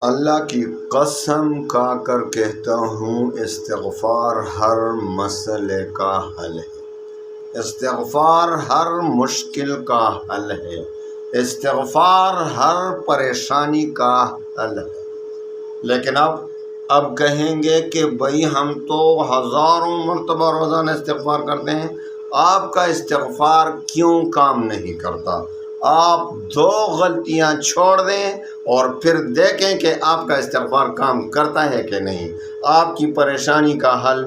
اللہ کی قسم کھا کر کہتا ہوں استغفار ہر مسئلے کا حل ہے، استغفار ہر مشکل کا حل ہے، استغفار ہر پریشانی کا حل ہے۔ لیکن اب کہیں گے کہ بھائی ہم تو ہزاروں مرتبہ روزانہ استغفار کرتے ہیں، آپ کا استغفار کیوں کام نہیں کرتا؟ آپ 2 غلطیاں چھوڑ دیں اور پھر دیکھیں کہ آپ کا استغفار کام کرتا ہے کہ نہیں۔ آپ کی پریشانی کا حل،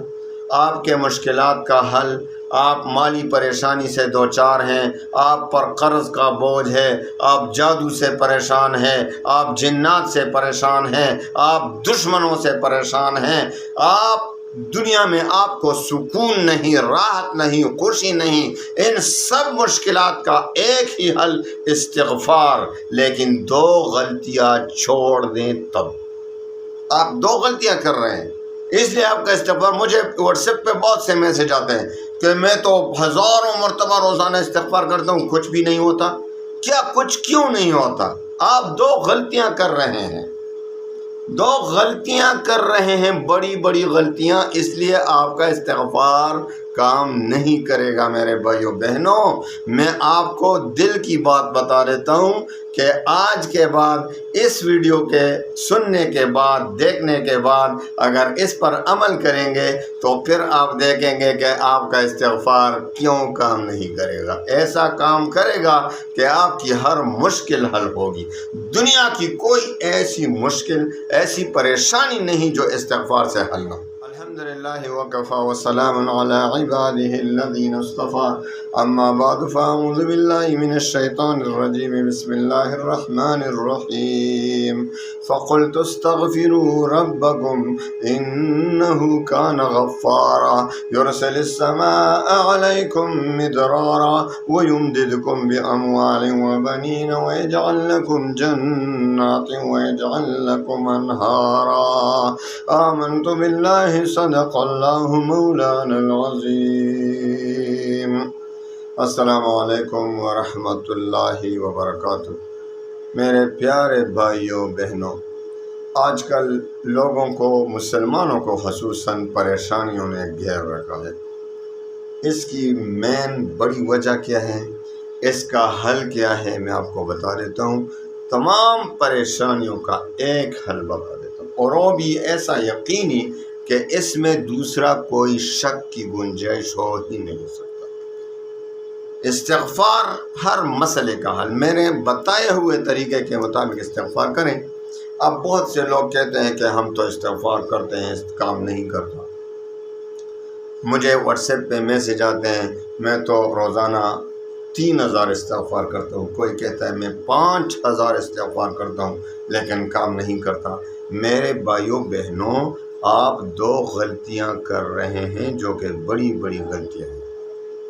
آپ کے مشکلات کا حل، آپ مالی پریشانی سے دوچار ہیں، آپ پر قرض کا بوجھ ہے، آپ جادو سے پریشان ہیں، آپ جنات سے پریشان ہیں، آپ دشمنوں سے پریشان ہیں، آپ دنیا میں آپ کو سکون نہیں، راحت نہیں، خوشی نہیں، ان سب مشکلات کا ایک ہی حل استغفار۔ لیکن 2 غلطیاں چھوڑ دیں تب۔ آپ 2 غلطیاں کر رہے ہیں، اس لیے آپ کا استغفار، مجھے واٹس ایپ پہ بہت سے میسج آتے ہیں کہ میں تو ہزاروں مرتبہ روزانہ استغفار کرتا ہوں، کچھ بھی نہیں ہوتا۔ کیا کچھ کیوں نہیں ہوتا؟ آپ 2 غلطیاں کر رہے ہیں، 2 غلطیاں کر رہے ہیں، بڑی بڑی غلطیاں، اس لیے آپ کا استغفار کام نہیں کرے گا۔ میرے بھائیوں بہنوں، میں آپ کو دل کی بات بتا دیتا ہوں کہ آج کے بعد، اس ویڈیو کے سننے کے بعد، دیکھنے کے بعد اگر اس پر عمل کریں گے تو پھر آپ دیکھیں گے کہ آپ کا استغفار کیوں کام نہیں کرے گا۔ ایسا کام کرے گا کہ آپ کی ہر مشکل حل ہوگی۔ دنیا کی کوئی ایسی مشکل، ایسی پریشانی نہیں جو استغفار سے حل نہ ہو۔ الحمدللہ وکفی وسلام علی عبادہ الذین اصطفی، اما بعد فاعوذ باللہ من الشیطان الرجیم، بسم اللہ الرحمن الرحیم۔ فقلت استغفروا ربکم انہ کان غفارا یرسل السماء علیکم مدرارا ویمددکم باموال وبنین ویجعل لکم جنات ویجعل لکم انہارا۔ آمنت باللہ صدق اللہ مولانا العظیم۔ السلام علیکم ورحمۃ اللہ وبرکاتہ۔ میرے پیارے بھائیوں بہنوں، آج کل لوگوں کو، مسلمانوں کو خصوصاً پریشانیوں نے گھیر رکھا ہے۔ اس کی مین بڑی وجہ کیا ہے؟ اس کا حل کیا ہے؟ میں آپ کو بتا دیتا ہوں۔ تمام پریشانیوں کا ایک حل بتا دیتا ہوں، اور وہ بھی ایسا یقینی کہ اس میں دوسرا کوئی شک کی گنجائش ہو ہی نہیں سکتا۔ استغفار ہر مسئلے کا حل۔ میں نے بتائے ہوئے طریقے کے مطابق استغفار کریں۔ اب بہت سے لوگ کہتے ہیں کہ ہم تو استغفار کرتے ہیں، اس کام نہیں کرتا۔ مجھے واٹس ایپ پہ میسج آتے ہیں، میں تو روزانہ 3000 استغفار کرتا ہوں، کوئی کہتا ہے میں 5000 استغفار کرتا ہوں، لیکن کام نہیں کرتا۔ میرے بھائیوں بہنوں، آپ 2 غلطیاں کر رہے ہیں جو کہ بڑی بڑی غلطیاں ہیں۔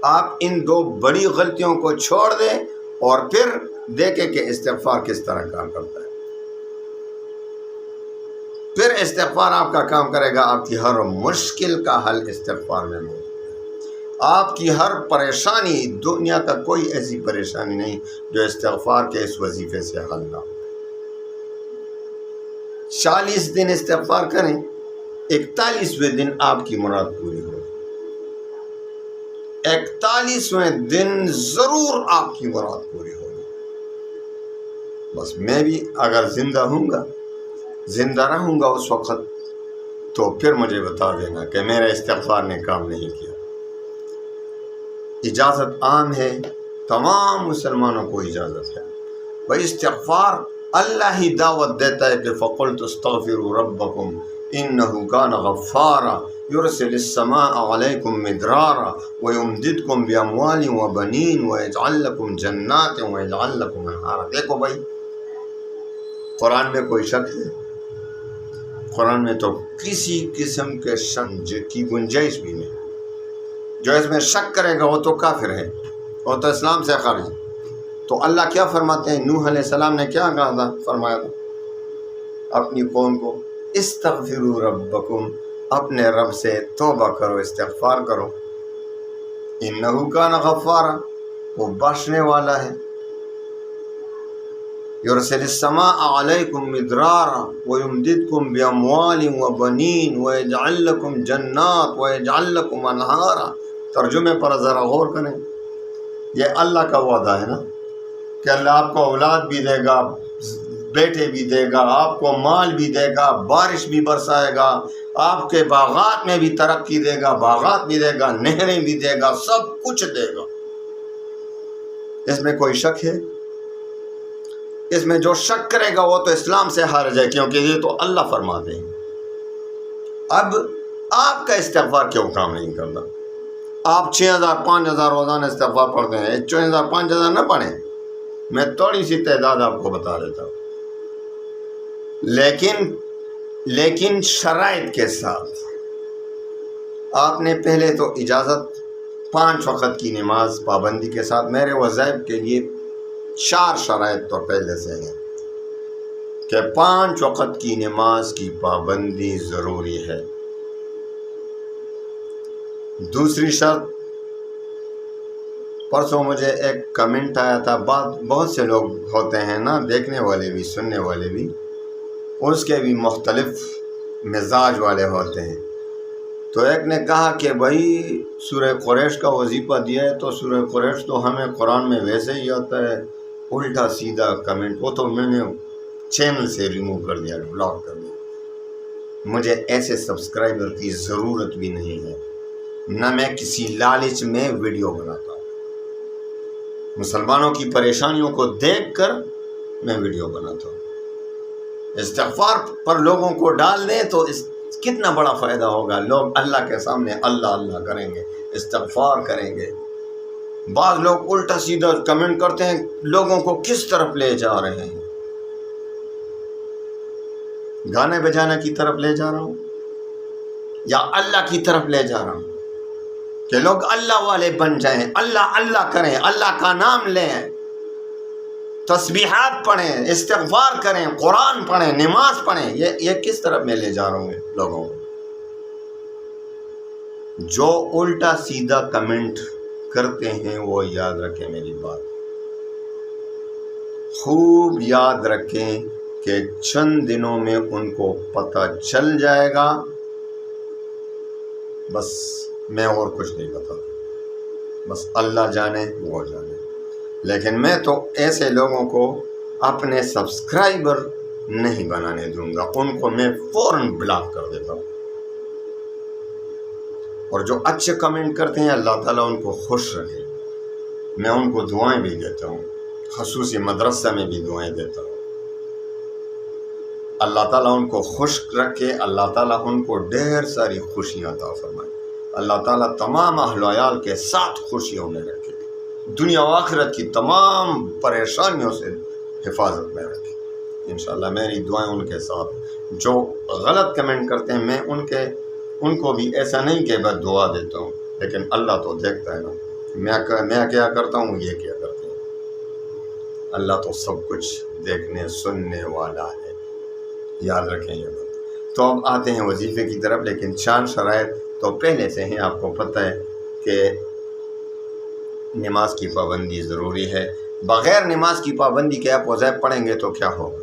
آپ ان 2 بڑی غلطیوں کو چھوڑ دیں اور پھر دیکھیں کہ استغفار کس طرح کام کرتا ہے۔ پھر استغفار آپ کا کام کرے گا۔ آپ کی ہر مشکل کا حل استغفار میں موجود ہے۔ آپ کی ہر پریشانی، دنیا کا کوئی ایسی پریشانی نہیں جو استغفار کے اس وظیفے سے حل نہ ہو۔ 40 دن استغفار کریں، 41ویں دن آپ کی مراد پوری ہو۔ 41ویں دن ضرور آپ کی مراد پوری ہوگی۔ بس میں بھی اگر زندہ رہوں گا اس وقت، تو پھر مجھے بتا دینا کہ میرے استغفار نے کام نہیں کیا۔ اجازت عام ہے، تمام مسلمانوں کو اجازت ہے۔ بھائی استغفار اللہ ہی دعوت دیتا ہے کہ فَقُلْتُ اسْتَغْفِرُوا رَبَّكُمْ إِنَّهُ كَانَ غَفَّارًا يُرْسِلِ السَّمَاءَ عَلَيْكُمْ مِدْرَارًا وَيُمْدِدْكُمْ بِأَمْوَالٍ وَبَنِينَ وَيَجْعَلْ لَكُمْ جَنَّاتٍ وَيَجْعَلْ لَكُمْ أَنْهَارًا۔ دیکھو بھائی، قرآن میں کوئی شک ہے؟ قرآن میں تو کسی قسم کے شک کی گنجائش بھی نہیں۔ جو اس میں شک کرے گا وہ تو کافر ہے، وہ تو اسلام سے خارج ہے۔ تو اللہ کیا فرماتے ہیں؟ نوح علیہ السلام نے کیا کہا تھا، فرمایا تھا اپنی قوم کو، استغفروا ربکم، اپنے رب سے توبہ کرو، استغفار کرو، انہ کان غفارا، وہ بخشنے والا ہے۔ یرسل السماء علیکم مدرارا ویمددکم باموال وبنین ویجعل لکم جنات ویجعل لکم انہارا۔ ترجمے پر ذرا غور کریں، یہ اللہ کا وعدہ ہے نا کہ اللہ آپ کو اولاد بھی دے گا، بیٹے بھی دے گا، آپ کو مال بھی دے گا، بارش بھی برسائے گا، آپ کے باغات میں بھی ترقی دے گا، باغات بھی دے گا، نہریں بھی دے گا، سب کچھ دے گا۔ اس میں کوئی شک ہے؟ اس میں جو شک کرے گا وہ تو اسلام سے خارج ہے، کیونکہ یہ تو اللہ فرماتے ہیں۔ اب آپ کا استغفار کیوں کام نہیں کرتا؟ آپ 6000 5000 روزانہ استغفار پڑھتے ہیں، 4000 5000 نہ پڑھیں، میں تھوڑی سی تعداد آپ کو بتا دیتا ہوں، لیکن شرائط کے ساتھ۔ آپ نے پہلے تو اجازت 5 وقت کی نماز پابندی کے ساتھ، میرے وظائف کے لیے 4 شرائط تو پہلے سے ہیں کہ 5 وقت کی نماز کی پابندی ضروری ہے۔ دوسری شرط، پرسوں مجھے ایک کمنٹ آیا تھا، بہت سے لوگ ہوتے ہیں نا، دیکھنے والے بھی سننے والے بھی، اس کے بھی مختلف مزاج والے ہوتے ہیں۔ تو ایک نے کہا کہ بھائی سورہ قریش کا وظیفہ دیا ہے تو سورہ قریش تو ہمیں قرآن میں ویسے ہی آتا ہے، الٹا سیدھا کمنٹ، وہ تو میں نے چینل سے ریموو کر دیا، بلاک کر دیا۔ مجھے ایسے سبسکرائبر کی ضرورت بھی نہیں ہے، نہ میں کسی لالچ میں ویڈیو بناتا ہوں۔ مسلمانوں کی پریشانیوں کو دیکھ کر میں ویڈیو بناتا ہوں۔ استغفار پر لوگوں کو ڈال دیں تو کتنا بڑا فائدہ ہوگا، لوگ اللہ کے سامنے اللہ اللہ کریں گے، استغفار کریں گے۔ بعض لوگ الٹا سیدھا کمنٹ کرتے ہیں، لوگوں کو کس طرف لے جا رہے ہیں؟ گانے بجانے کی طرف لے جا رہا ہوں یا اللہ کی طرف لے جا رہا ہوں کہ لوگ اللہ والے بن جائیں، اللہ اللہ کریں، اللہ کا نام لیں، تسبیحات پڑھیں، استغفار کریں، قرآن پڑھیں، نماز پڑھیں؟ یہ کس طرف میں لے جا رہا ہوں لوگوں کو؟ جو الٹا سیدھا کمنٹ کرتے ہیں وہ یاد رکھیں میری بات، خوب یاد رکھیں کہ چند دنوں میں ان کو پتہ چل جائے گا، بس میں اور کچھ نہیں بتاتا، بس اللہ جانے وہ جانے۔ لیکن میں تو ایسے لوگوں کو اپنے سبسکرائبر نہیں بنانے دوں گا، ان کو میں فوراً بلاک کر دیتا ہوں۔ اور جو اچھے کمنٹ کرتے ہیں اللہ تعالیٰ ان کو خوش رکھے، میں ان کو دعائیں بھی دیتا ہوں، خصوصی مدرسہ میں بھی دعائیں دیتا ہوں۔ اللہ تعالیٰ ان کو خوش رکھے، اللہ تعالیٰ ان کو ڈھیر ساری خوشیاں عطا فرمائے، اللہ تعالیٰ تمام اہل و عیال کے ساتھ خوشیوں میں رکھے، دنیا و آخرت کی تمام پریشانیوں سے حفاظت میں رکھے انشاءاللہ۔ میری دعائیں ان کے ساتھ۔ جو غلط کمنٹ کرتے ہیں میں ان کو بھی ایسا نہیں کہ بس دعا دیتا ہوں، لیکن اللہ تو دیکھتا ہے نا، میں کیا کرتا ہوں، یہ کیا کرتے ہیں، اللہ تو سب کچھ دیکھنے سننے والا ہے، یاد رکھیں یہ بات۔ تو اب آتے ہیں وظیفے کی طرف، لیکن 4 شرائط تو پہلے سے ہیں، آپ کو پتہ ہے کہ نماز کی پابندی ضروری ہے۔ بغیر نماز کی پابندی کے آپ وظائف پڑھیں گے تو کیا ہوگا؟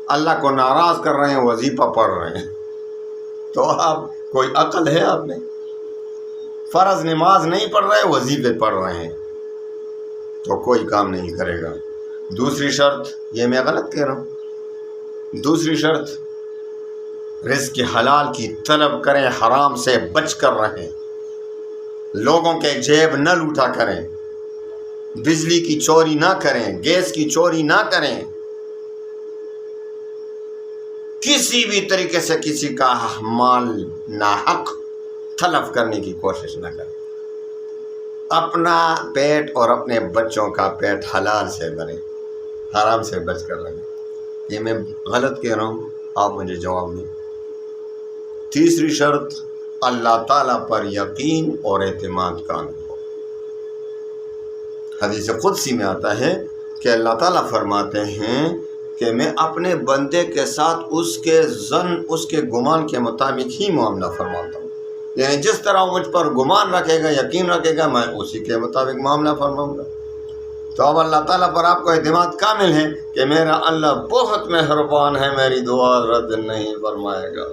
اللہ کو ناراض کر رہے ہیں، وظیفہ پڑھ رہے ہیں، تو آپ کوئی عقل ہے آپ میں؟ فرض نماز نہیں پڑھ رہے، وظیفے پڑھ رہے ہیں تو کوئی کام نہیں کرے گا۔ دوسری شرط، یہ میں غلط کہہ رہا ہوں، دوسری شرط رزق حلال کی طلب کریں، حرام سے بچ کر رہیں، لوگوں کے جیب نہ لوٹا کریں، بجلی کی چوری نہ کریں، گیس کی چوری نہ کریں، کسی بھی طریقے سے کسی کا مال ناحق تلف کرنے کی کوشش نہ کریں، اپنا پیٹ اور اپنے بچوں کا پیٹ حلال سے بھریں، حرام سے بچ کر رہیں۔ یہ میں غلط کہہ رہا ہوں، آپ مجھے جواب دیں۔ تیسری شرط، اللہ تعالیٰ پر یقین اور اعتماد کامل ہو۔ حدیث قدسی میں آتا ہے کہ اللہ تعالیٰ فرماتے ہیں کہ میں اپنے بندے کے ساتھ اس کے گمان کے مطابق ہی معاملہ فرماتا ہوں، یعنی جس طرح وہ مجھ پر گمان رکھے گا، یقین رکھے گا، میں اسی کے مطابق معاملہ فرماؤں گا۔ تو اب اللہ تعالیٰ پر آپ کو اعتماد کامل ہے کہ میرا اللہ بہت مہربان ہے، میری دعا رد نہیں فرمائے گا،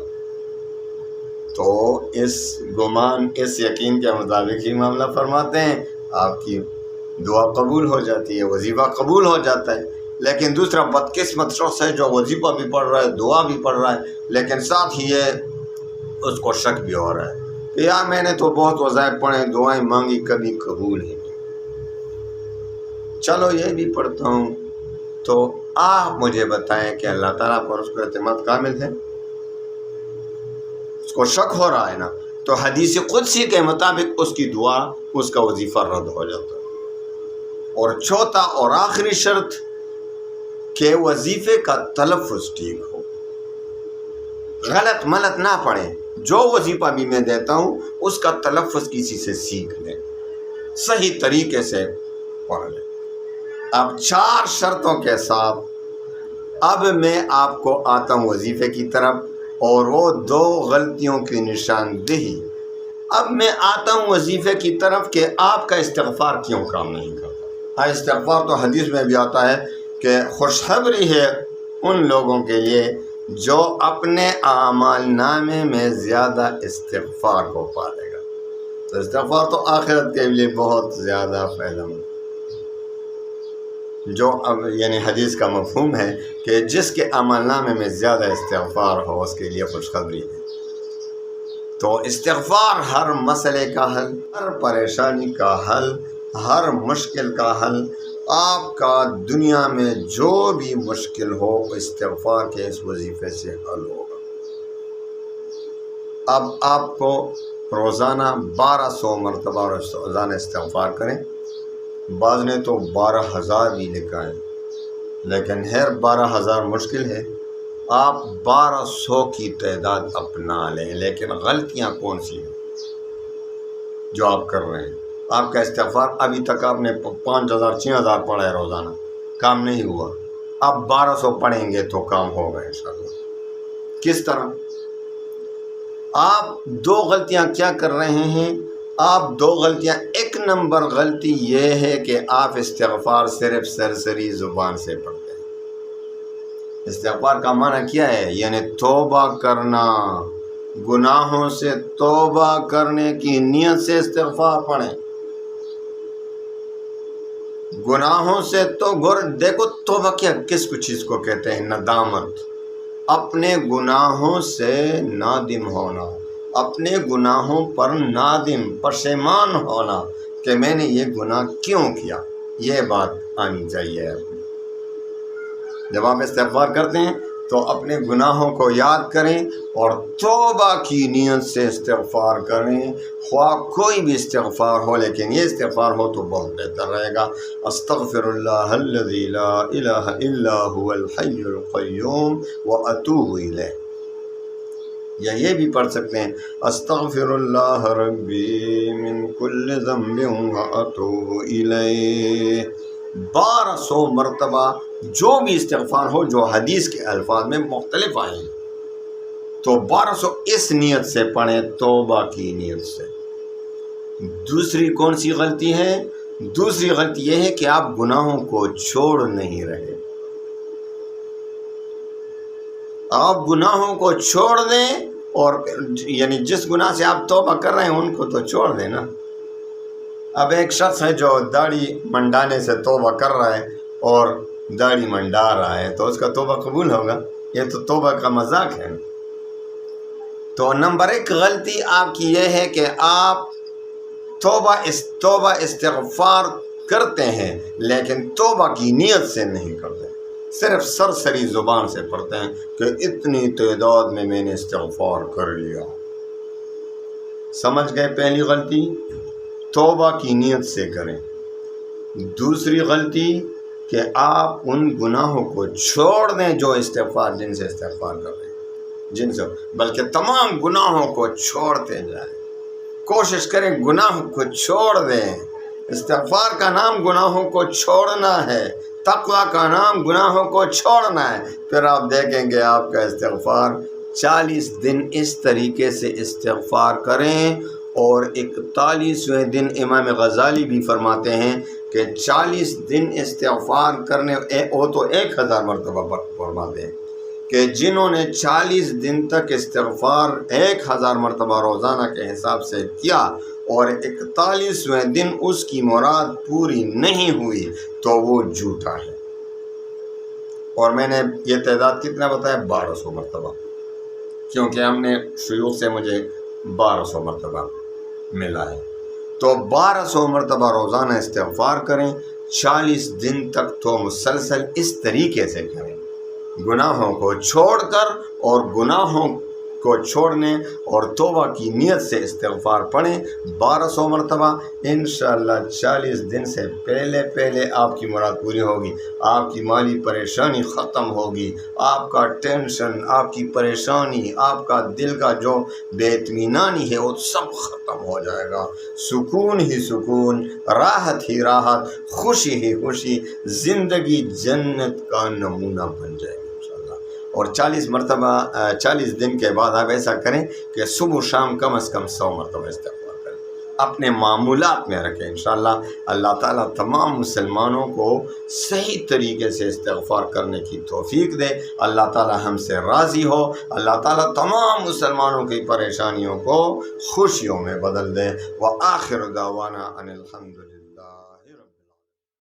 تو اس گمان، اس یقین کے مطابق ہی معاملہ فرماتے ہیں، آپ کی دعا قبول ہو جاتی ہے، وظیفہ قبول ہو جاتا ہے۔ لیکن دوسرا بدقسمت شخص ہے جو وظیفہ بھی پڑھ رہا ہے، دعا بھی پڑھ رہا ہے، لیکن ساتھ ہی یہ اس کو شک بھی ہو رہا ہے کہ یار میں نے تو بہت وظائف پڑھے، دعائیں مانگی، کبھی قبول ہی نہیں، چلو یہ بھی پڑھتا ہوں۔ تو آپ مجھے بتائیں کہ اللہ تعالیٰ پر اس کو اعتماد کامل ہے؟ اس کو شک ہو رہا ہے نا، تو حدیث قدسی کے مطابق اس کی دعا، اس کا وظیفہ رد ہو جاتا ہے۔ اور چوتھا اور آخری شرط کہ وظیفے کا تلفظ ٹھیک ہو، غلط ملت نہ پڑھیں، جو وظیفہ بھی میں دیتا ہوں اس کا تلفظ کسی سے سیکھ لیں، صحیح طریقے سے پڑھ لیں۔ اب 4 شرطوں کے ساتھ اب میں آپ کو آتا ہوں وظیفے کی طرف، اور وہ 2 غلطیوں کی نشاندہی۔ اب میں آتا ہوں وظیفے کی طرف کہ آپ کا استغفار کیوں کام نہیں کرتا۔ استغفار تو حدیث میں بھی آتا ہے کہ خوشخبری ہے ان لوگوں کے لیے جو اپنے اعمال نامے میں زیادہ استغفار کو پالے گا۔ تو استغفار تو آخرت کے لیے بہت زیادہ فائدہ مند، جو اب یعنی حدیث کا مفہوم ہے کہ جس کے عمل نامے میں زیادہ استغفار ہو اس کے لیے خوشخبری ہے۔ تو استغفار ہر مسئلے کا حل، ہر پریشانی کا حل، ہر مشکل کا حل، آپ کا دنیا میں جو بھی مشکل ہو استغفار کے اس وظیفے سے حل ہوگا۔ اب آپ کو روزانہ 1200 مرتبہ روزانہ استغفار کریں، بعض نے تو 12,000 بھی لکھا ہے، لیکن 12,000 مشکل ہے، آپ 1200 کی تعداد اپنا لیں۔ لیکن غلطیاں کون سی ہیں جو آپ کر رہے ہیں؟ آپ کا استغفار ابھی تک آپ نے 5,000 6,000 پڑھا ہے روزانہ، کام نہیں ہوا، اب 1200 پڑھیں گے تو کام ہوگا انشاءاللہ۔ کس طرح؟ آپ 2 غلطیاں کیا کر رہے ہیں؟ آپ 2 غلطیاں، 1 نمبر غلطی یہ ہے کہ آپ استغفار صرف سرسری زبان سے پڑھتے ہیں۔ استغفار کا معنی کیا ہے؟ یعنی توبہ کرنا، گناہوں سے توبہ کرنے کی نیت سے استغفار پڑھیں۔ گناہوں سے تو دیکھو توبہ کیا کس کو چیز کو کہتے ہیں؟ ندامت، اپنے گناہوں سے نادم ہونا، اپنے گناہوں پر نادم پشیمان ہونا کہ میں نے یہ گناہ کیوں کیا، یہ بات آنی چاہیے۔ جب آپ استغفار کرتے ہیں تو اپنے گناہوں کو یاد کریں اور توبہ کی نیت سے استغفار کریں، خواہ کوئی بھی استغفار ہو، لیکن یہ استغفار ہو تو بہت بہتر رہے گا۔ استغفر اللہ الذی لا الہ الا هو الحی القیوم واتوب الیہ، یا یہ بھی پڑھ سکتے ہیں استغفر اللہ ربی من کل ذنب واتوب الیہ۔ 1200 مرتبہ جو بھی استغفار ہو جو حدیث کے الفاظ میں مختلف آئے ہیں، تو 1200 اس نیت سے پڑھیں، توبہ کی نیت سے۔ دوسری کون سی غلطی ہے؟ دوسری غلطی یہ ہے کہ آپ گناہوں کو چھوڑ نہیں رہے۔ آپ گناہوں کو چھوڑ دیں، اور یعنی جس گناہ سے آپ توبہ کر رہے ہیں ان کو تو چھوڑ دیں نا۔ اب ایک شخص ہے جو داڑھی منڈانے سے توبہ کر رہا ہے اور داڑھی منڈا رہا ہے، تو اس کا توبہ قبول ہوگا؟ یہ تو توبہ کا مذاق ہے۔ تو نمبر 1 غلطی آپ کی یہ ہے کہ آپ توبہ استغفار کرتے ہیں لیکن توبہ کی نیت سے نہیں کرتے، صرف سرسری زبان سے پڑھتے ہیں کہ اتنی تعداد میں نے استغفار کر لیا۔ سمجھ گئے؟ پہلی غلطی توبہ کی نیت سے کریں۔ دوسری غلطی کہ آپ ان گناہوں کو چھوڑ دیں جو استغفار، جن سے استغفار کر رہے ہیں، بلکہ تمام گناہوں کو چھوڑتے جائیں، کوشش کریں گناہوں کو چھوڑ دیں۔ استغفار کا نام گناہوں کو چھوڑنا ہے، تقویٰ کا نام گناہوں کو چھوڑنا ہے۔ پھر آپ دیکھیں گے آپ کا استغفار 40 دن اس طریقے سے استغفار کریں، اور 41ویں دن امام غزالی بھی فرماتے ہیں کہ 40 دن استغفار کرنے، وہ تو 1000 مرتبہ فرماتے ہیں کہ جنہوں نے 40 دن تک استغفار 1000 مرتبہ روزانہ کے حساب سے کیا اور 41ویں دن اس کی مراد پوری نہیں ہوئی تو وہ جھوٹا ہے۔ اور میں نے یہ تعداد کتنا بتایا؟ 1200 مرتبہ، کیونکہ ہم نے شیوخ سے مجھے 1200 مرتبہ ملا ہے۔ تو 1200 مرتبہ روزانہ استغفار کریں، 40 دن تک تو مسلسل اس طریقے سے کریں، گناہوں کو چھوڑ کر، اور گناہوں کو چھوڑنے اور توبہ کی نیت سے استغفار پڑھیں 1200 مرتبہ۔ انشاءاللہ 40 دن سے پہلے آپ کی مراد پوری ہوگی، آپ کی مالی پریشانی ختم ہوگی، آپ کا ٹینشن، آپ کی پریشانی، آپ کا دل کا جو بے اطمینانی ہے وہ سب ختم ہو جائے گا، سکون ہی سکون، راحت ہی راحت، خوشی ہی خوشی، زندگی جنت کا نمونہ بن جائے گی انشاءاللہ۔ اور 40 دن کے بعد آپ ایسا کریں کہ صبح و شام کم از کم 100 مرتبہ استغفار کریں، اپنے معمولات میں رکھیں انشاءاللہ۔ اللہ تعالیٰ تمام مسلمانوں کو صحیح طریقے سے استغفار کرنے کی توفیق دے، اللہ تعالیٰ ہم سے راضی ہو، اللہ تعالیٰ تمام مسلمانوں کی پریشانیوں کو خوشیوں میں بدل دے۔ وآخر دعوانا ان الحمدللہ۔